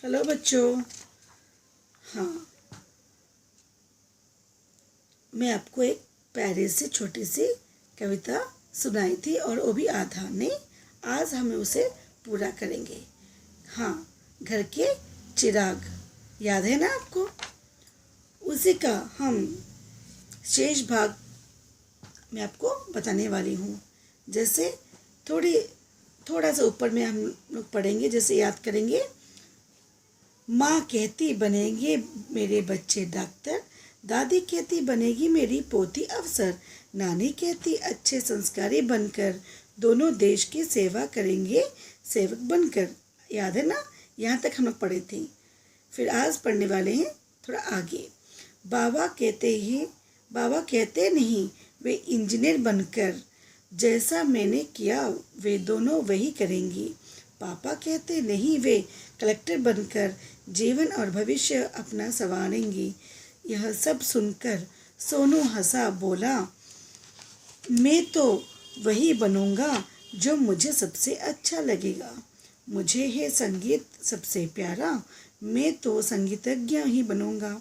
Hello बच्चों। हाँ, मैं आपको एक प्यारी सी छोटी सी कविता सुनाई थी और वो भी आधा नहीं, आज हम उसे पूरा करेंगे। हाँ, घर के चिराग याद है ना आपको? उसी का हम शेष भाग मैं आपको बताने वाली हूँ। जैसे थोड़ा सा ऊपर में हम लोग पढ़ेंगे, जैसे याद करेंगे। माँ कहती बनेंगे मेरे बच्चे डॉक्टर, दादी कहती बनेगी मेरी पोती अफसर, नानी कहती अच्छे संस्कारी बनकर दोनों देश की सेवा करेंगे सेवक बनकर। याद है ना? यहाँ तक हम लोग पढ़े थे। फिर आज पढ़ने वाले हैं थोड़ा आगे। बाबा कहते नहीं वे इंजीनियर बनकर, जैसा मैंने किया वे दोनों वही करेंगी। पापा कहते नहीं वे कलेक्टर बनकर जीवन और भविष्य अपना संवारेंगी। यह सब सुनकर सोनू हंसा बोला, मैं तो वही बनूंगा जो मुझे सबसे अच्छा लगेगा। मुझे है संगीत सबसे प्यारा, मैं तो संगीतज्ञ ही बनूंगा।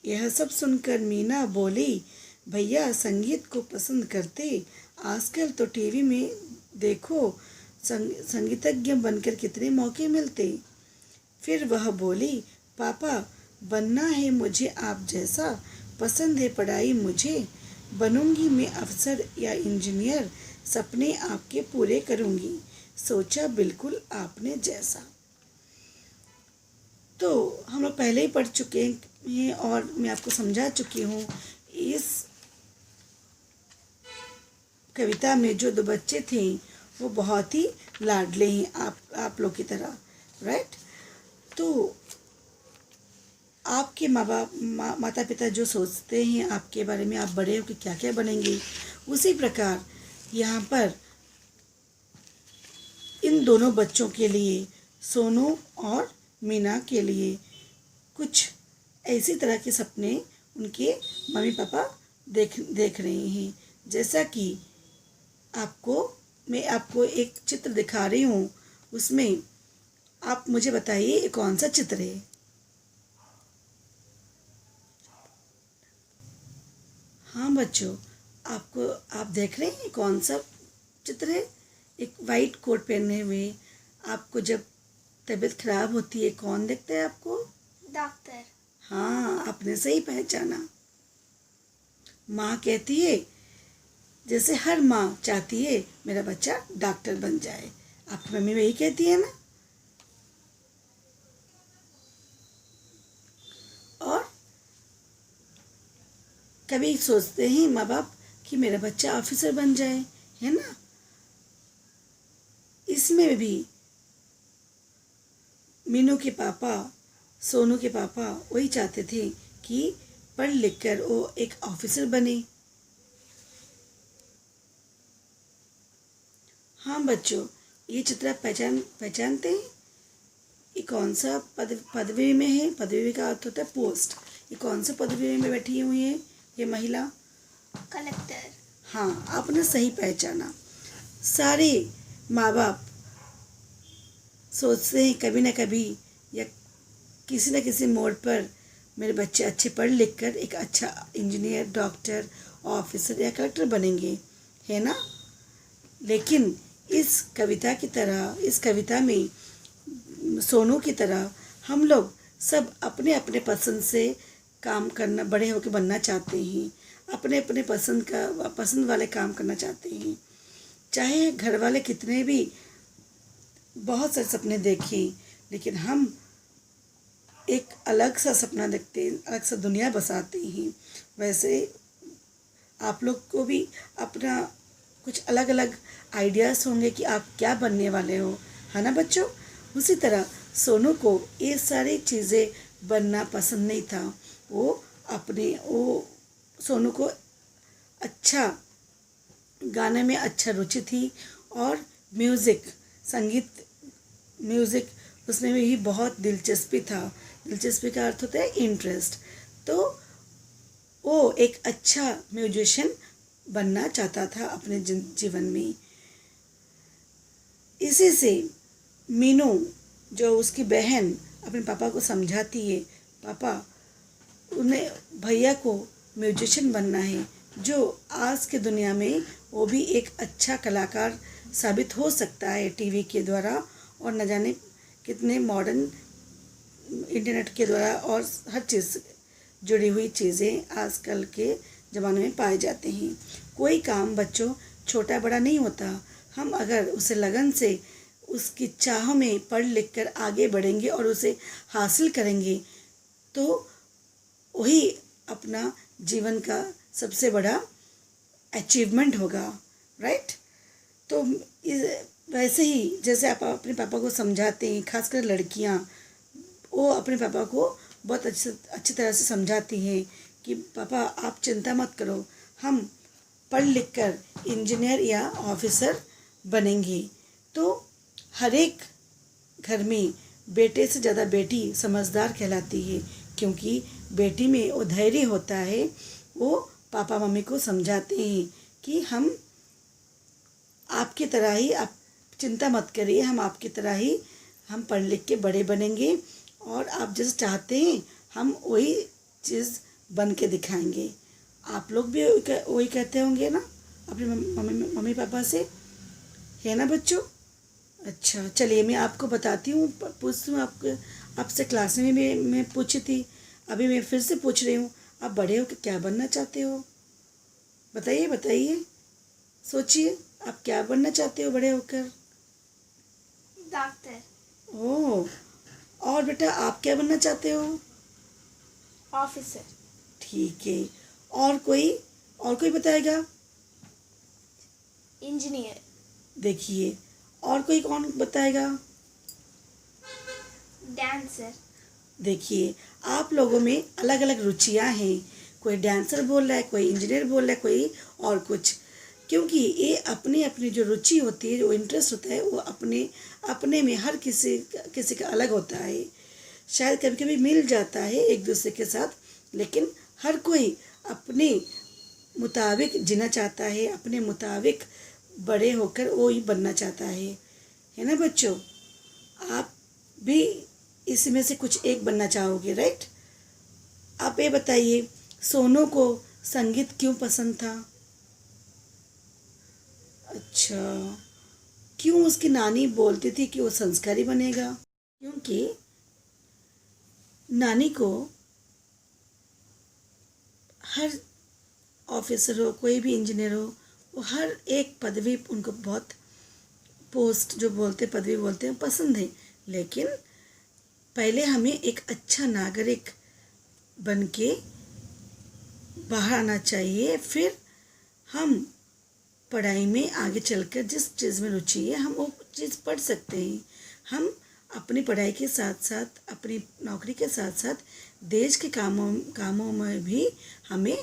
यह सब सुनकर मीना बोली, भैया संगीत को पसंद करते, आजकल तो टीवी में देखो संगीतज्ञ बनकर कितने मौके मिलते। फिर वह बोली, पापा बनना है मुझे आप जैसा, पसंद है पढ़ाई मुझे, बनूंगी मैं अफसर या इंजीनियर, सपने आपके पूरे करूंगी, सोचा बिल्कुल आपने जैसा। तो हम लोग पहले ही पढ़ चुके हैं और मैं आपको समझा चुकी हूँ। इस कविता में जो दो बच्चे थे वो बहुत ही लाडले हैं आप लोग की तरह, राइट? तो आपके माता पिता जो सोचते हैं आपके बारे में, आप बड़े होकर क्या क्या बनेंगे, उसी प्रकार यहाँ पर इन दोनों बच्चों के लिए, सोनू और मीना के लिए, कुछ ऐसी तरह के सपने उनके मम्मी पापा देख रहे हैं। जैसा कि मैं आपको एक चित्र दिखा रही हूँ, उसमें आप मुझे बताइए ये कौन सा चित्र है। हाँ बच्चों, आप देख रहे हैं कौन सा चित्र है? एक वाइट कोट पहने हुए, आपको जब तबीयत खराब होती है कौन देखता है आपको? डॉक्टर। हाँ, आपने सही पहचाना। माँ कहती है, जैसे हर माँ चाहती है मेरा बच्चा डॉक्टर बन जाए। आपकी मम्मी वही कहती है ना? और कभी सोचते हैं माँ बाप कि मेरा बच्चा ऑफिसर बन जाए, है ना? इसमें भी मीनू के पापा, सोनू के पापा वही चाहते थे कि पढ़ लिख कर वो एक ऑफिसर बने। हाँ बच्चों, ये चित्र आप पहचानते हैं? ये कौन सा पदवी में है? पदवी का अर्थ होता है पोस्ट। ये कौन सा पदवी में बैठी हुई है ये महिला? कलेक्टर। हाँ, आपने सही पहचाना। सारे माँ बाप सोचते हैं कभी ना कभी या किसी न किसी मोड़ पर मेरे बच्चे अच्छे पढ़ लिख कर एक अच्छा इंजीनियर, डॉक्टर, ऑफिसर या कलेक्टर बनेंगे, है ना? लेकिन इस कविता में सोनू की तरह हम लोग सब अपने अपने पसंद से काम करना, बड़े होकर बनना चाहते हैं, अपने अपने पसंद वाले काम करना चाहते हैं। चाहे घर वाले कितने भी बहुत सारे सपने देखें, लेकिन हम एक अलग सा सपना देखते हैं, अलग सा दुनिया बसाते हैं। वैसे आप लोग को भी अपना कुछ अलग अलग आइडियाज़ होंगे कि आप क्या बनने वाले हो, है ना बच्चों? उसी तरह सोनू को ये सारी चीज़ें बनना पसंद नहीं था। सोनू को अच्छा गाने में अच्छा रुचि थी और संगीत म्यूज़िक उसमें भी बहुत दिलचस्पी था। दिलचस्पी का अर्थ होता है इंटरेस्ट। तो वो एक अच्छा म्यूजिशियन बनना चाहता था अपने जीवन में। इसी से मीनू जो उसकी बहन अपने पापा को समझाती है, पापा उन्हें भैया को म्यूजिशियन बनना है, जो आज के दुनिया में वो भी एक अच्छा कलाकार साबित हो सकता है टीवी के द्वारा, और न जाने कितने मॉडर्न इंटरनेट के द्वारा और हर चीज़ जुड़ी हुई चीज़ें आजकल के ज़माने में पाए जाते हैं। कोई काम बच्चों छोटा बड़ा नहीं होता। हम अगर उसे लगन से उसकी चाह में पढ़ लिख कर आगे बढ़ेंगे और उसे हासिल करेंगे तो वही अपना जीवन का सबसे बड़ा अचीवमेंट होगा, राइट। तो वैसे ही जैसे आप अपने पापा को समझाते हैं, खासकर लड़कियां, वो अपने पापा को बहुत अच्छी तरह से समझाती हैं कि पापा आप चिंता मत करो, हम पढ़ लिख कर इंजीनियर या ऑफिसर बनेंगे। तो हर एक घर में बेटे से ज़्यादा बेटी समझदार कहलाती है, क्योंकि बेटी में वो धैर्य होता है। वो पापा मम्मी को समझाते हैं कि हम आपकी तरह ही, आप चिंता मत करिए, हम आपकी तरह ही हम पढ़ लिख के बड़े बनेंगे और आप जैसे चाहते हैं हम वही चीज़ बन के दिखाएंगे। आप लोग भी वही कहते होंगे ना अपने मम्मी पापा से, है ना बच्चों। अच्छा चलिए मैं आपको बताती हूँ, पूछती हूँ आपसे क्लास में भी मैं पूछी थी, अभी मैं फिर से पूछ रही हूँ, आप बड़े होकर क्या बनना चाहते हो? बताइए बताइए, सोचिए आप क्या बनना चाहते हो बड़े होकर? डॉक्टर। ओह, और बेटा आप क्या बनना चाहते हो? ऑफिसर। ठीक है, और कोई बताएगा? इंजीनियर। देखिए, और कोई कौन बताएगा? डांसर। देखिए, आप लोगों में अलग अलग रुचियां हैं, कोई डांसर बोल रहा है, कोई इंजीनियर बोल रहा है, कोई और कुछ, क्योंकि ये अपनी अपनी जो रुचि होती है, जो इंटरेस्ट होता है, वो अपने अपने में हर किसी का अलग होता है। शायद कभी कभी मिल जाता है एक दूसरे के साथ, लेकिन हर कोई अपने मुताबिक जीना चाहता है, अपने मुताबिक बड़े होकर वो ही बनना चाहता है ना बच्चों। आप भी इसमें से कुछ एक बनना चाहोगे, राइट। आप ये बताइए, सोनू को संगीत क्यों पसंद था? अच्छा, क्यों उसकी नानी बोलती थी कि वो संस्कारी बनेगा? क्योंकि नानी को हर ऑफिसर हो, कोई भी इंजीनियर हो, वो हर एक पदवी उनको बहुत, पोस्ट जो बोलते पदवी बोलते हैं, पसंद है, लेकिन पहले हमें एक अच्छा नागरिक बन के बाहर आना चाहिए, फिर हम पढ़ाई में आगे चलकर जिस चीज़ में रुचि है हम वो चीज़ पढ़ सकते हैं। हम अपनी पढ़ाई के साथ साथ, अपनी नौकरी के साथ साथ देश के कामों में भी हमें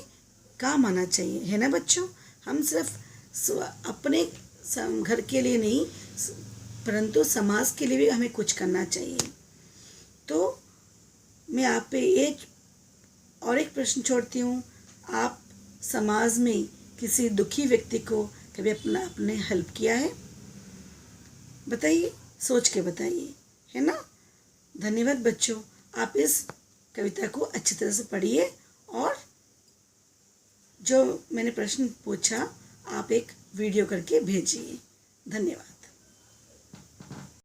काम आना चाहिए, है ना बच्चों। हम सिर्फ अपने घर के लिए नहीं, परंतु समाज के लिए भी हमें कुछ करना चाहिए। तो मैं आप पे एक प्रश्न छोड़ती हूँ, आप समाज में किसी दुखी व्यक्ति को कभी अपने हेल्प किया है? बताइए, सोच के बताइए, है ना। धन्यवाद बच्चों, आप इस कविता को अच्छी तरह से पढ़िए और जो मैंने प्रश्न पूछा आप एक वीडियो करके भेजिए। धन्यवाद।